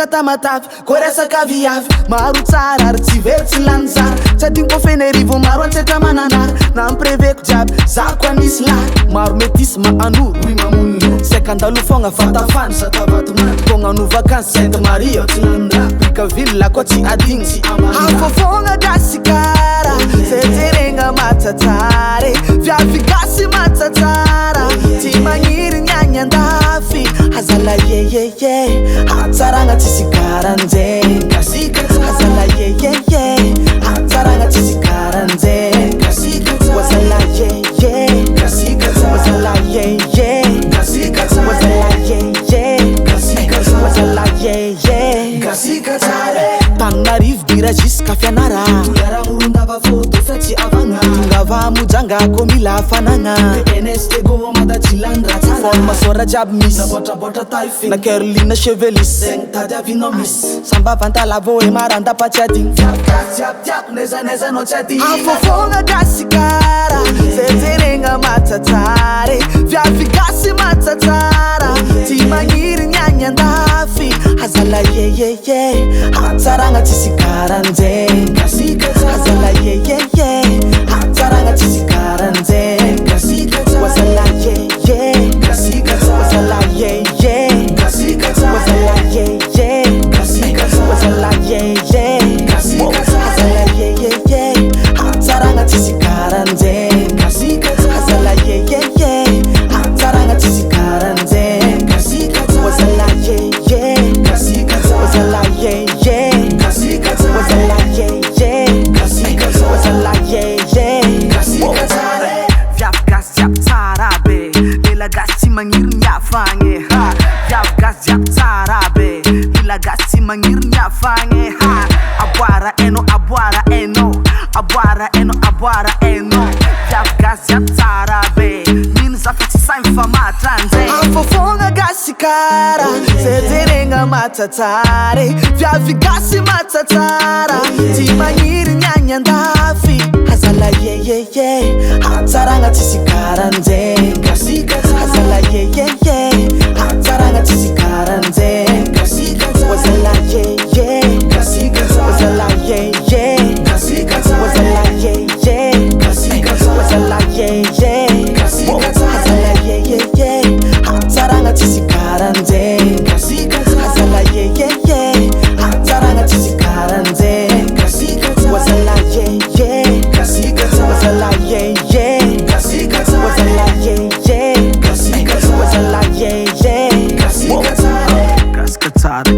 matamatavy koresaka viavy maro tsara ary tsy very tsy lanjary tsy adiny ko fenerivo maro antsetra mananara na mpreveko jiaby zako anisy lary maro metisma anoro ry mamonina sekandalo fogna fatafany satavatomany kognano vakansy sainte marie tsy lamindra brikaville lako tsy adigny tsy amafo fogna gasikara sejeregna matsatsare viavy gasy matsatsara tsy magniry nyagny andafy azala yeyeye atsaragna tsisy karanjegny azala yeyeye atsaragna tsisy karanjegny wazala yeye wazala yeye wazala yeye wazala yeye Tananarivo dira jusqu'à Fianara Tulera murundava foto fetsi avanga Tungava mujanga komila fananga NST go mada chilandra tsara Forma sora jab miss Na bota taifi Na Carolina Chevelis Seng tadia vino miss Samba vanta lavo e maranda paciading Tiap neza no chadi Afofonga gasikara Sezerenga matatare Viavi gasi matatara Timangiri nyanya ndafi Azala yeyeye Atsaranga tsisi karanjeng Azala yeyeye Atsaranga tsisi karanjeng Wazala yeye Wazala yeye Wazala yeye Wazala yeye Azala yeyeye Atsaranga tsisi karanjeng Azala yeyeye Atsaranga tsisi karanjeng Wazala yeye Wazala yeye Wazala yeye Wazala yeye Viav gas jab tsarabe Ila gas ti mangir nyafange ha Viav gas jab tsarabe Ila gas ti mangir nyafange ha Abwara eno abwara eno Abwara eno abwara eno Viav gas jab tsarabe Min zafati saim fama tranze Afofonga gasikara Sezerenga matatare Viavi gasi matatara Timangiri nyanya ndafi Azala yeyeye Atsaranga tsisi karanjeng Azala yeyeye Atsaranga tsisi karanjeng Wazala yeye Wazala yeye Wazala yeye Wazala yeye Azala yeyeye Atsaranga tsisi karanjeng Azala yeyeye Atsaranga tsisi karanjeng Wazala yeye Wazala yeye Wazala yeye Wazala yeye Gaska tsara